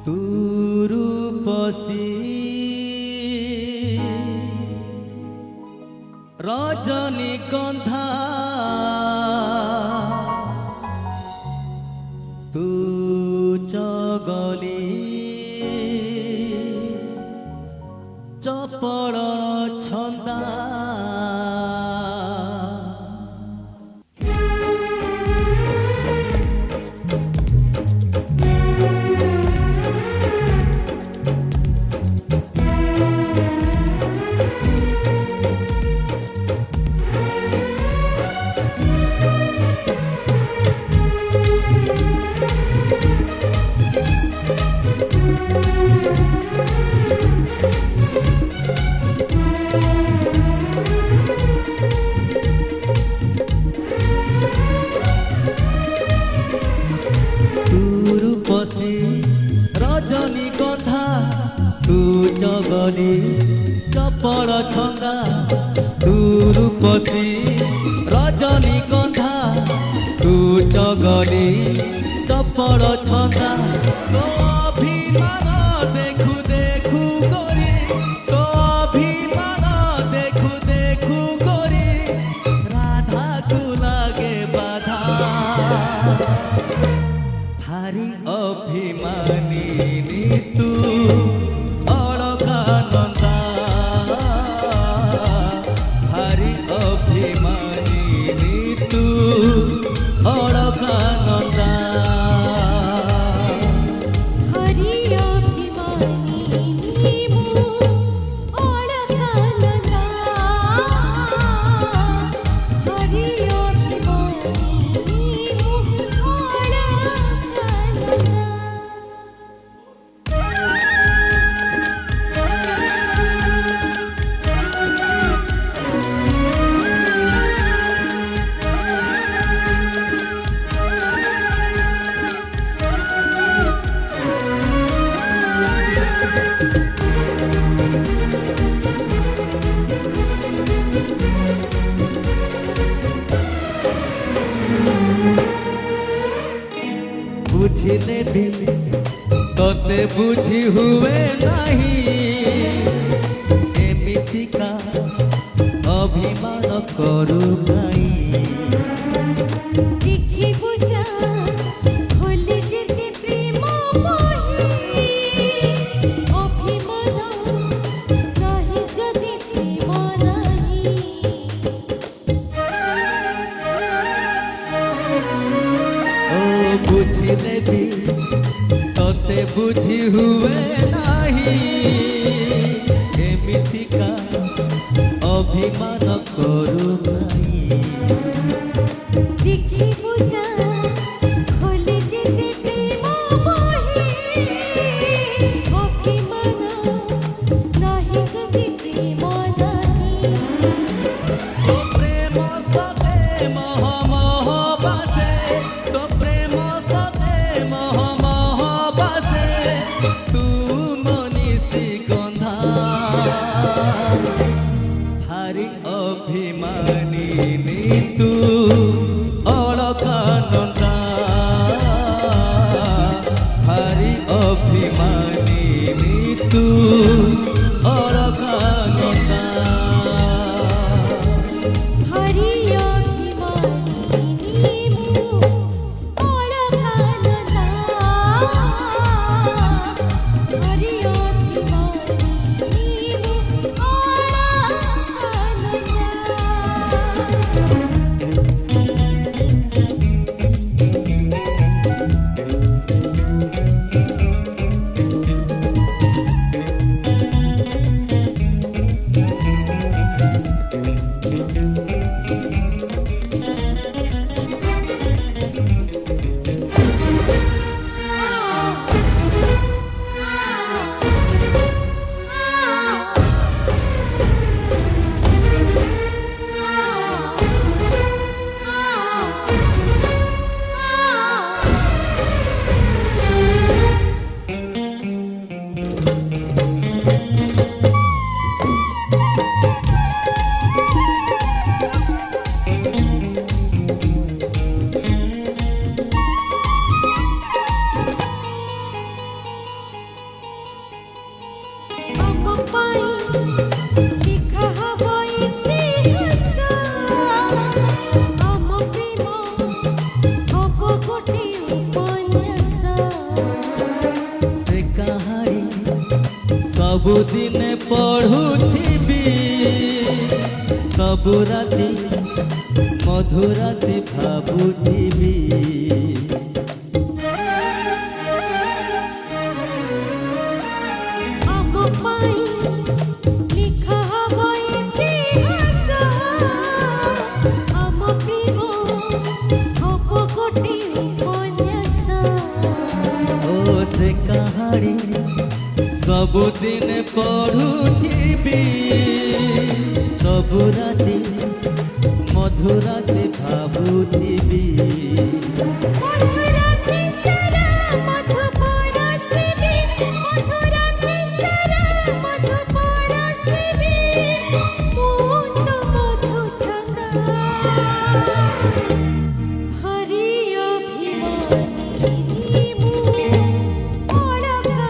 তুরুপসী রজনীগন্ধা তু চগলি চপড় ছন্দা তুরুপসী রজনীগন্ধা তু জগলি চপল ছন্দা তুরুপসী রজনীগন্ধা তু জগলি চপল ছন্দা তো অভিমান দেখু দেখু করি তো অভিমান দেখু দেখু করি রাধাকু লাগে বাধা ভারি অভিমানী তু অলকানন্দা ভারি অভিমানী তু অলকানন্দা হরি অভিমানী মু অলকানন্দা হরি অভিমানী মু অলকানন্দা বুঝিলে भी তোতে বুঝি हुए नहीं এমিতিকা অভিমান করু নাই দেখি বুঝা হলে যেতে প্রেম বহি অভিমান নাহি যদি প্রেম নাহি ও বুঝিলে भी তোতে বুঝি हुए नहीं এমিতিকা অভিমান করু নাই দেখি বুঝা হলে যেতে প্রেম বহি অভিমান নাহি যদি প্রেম নাহি তো প্রেম সতে মহ মহ বাসে তো প্রেম সতে মহ মহ বাসে তু মনীষী গন্ধা ভারি অভিমানী তু অলকানন্দা ভারি অভিমানী তু অলকানন্দা হরি অভিমানী মু অলকানন্দা হরি অভিমানী মু অলকানন্দা ସବୁଦିନ ପଢ଼ୁଥିବି ସବୁ ରାତି ମଧୁରାତି ଭାବୁଥିବି ଆମ ପାଇଁ ଲେଖା ହବ ଇତିହାସ ଆମ ପ୍ରେମ ହବ ଗୋଟେ ଉପନ୍ୟାସ ଓ ସେ କାହାଣୀ ସବୁଦିନ ପଢ଼ୁଥିବି ସବୁ ରାତି ମଧୁରାତି ଭାବୁଥିବି ମଧୁରାତି ସାରା ମଧୁ ପରଶିବି ମଧୁରାତି ସାରା ମଧୁ ପରଶିବି ମୁଁ ତ ମଧୁ ଛନ୍ଦା ଭାରି ଅଭିମାନୀ ମୁଁ ଅଳକା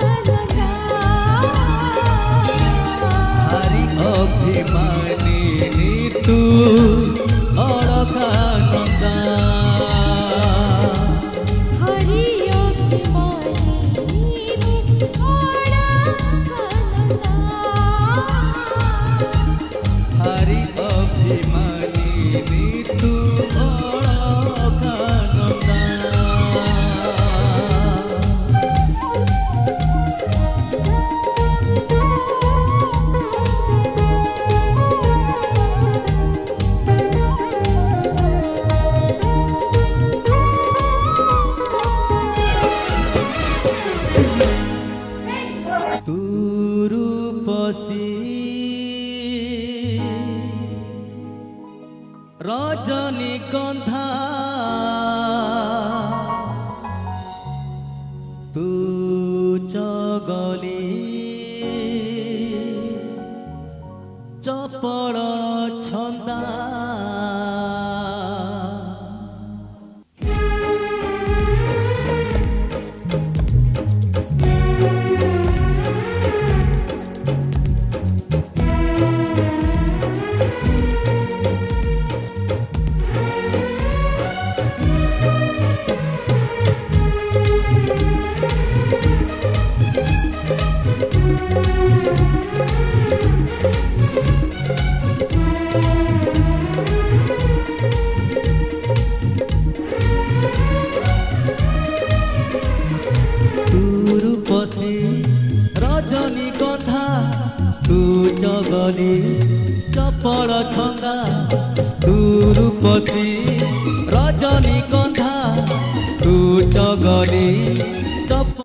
ଭାରି ଅଭିମାନୀ ତୁ ଅଳକା ନନ୍ଦା हरि अभिमानी भारी अभिमानी तू अळका नंदा तू रूपसी रजनीगंधा तू चगली चपड़ छंदा रूपसी रजनीगंधा तू जगली चपड़ छंदा तू रूपसी रजनीगंधा तू जगली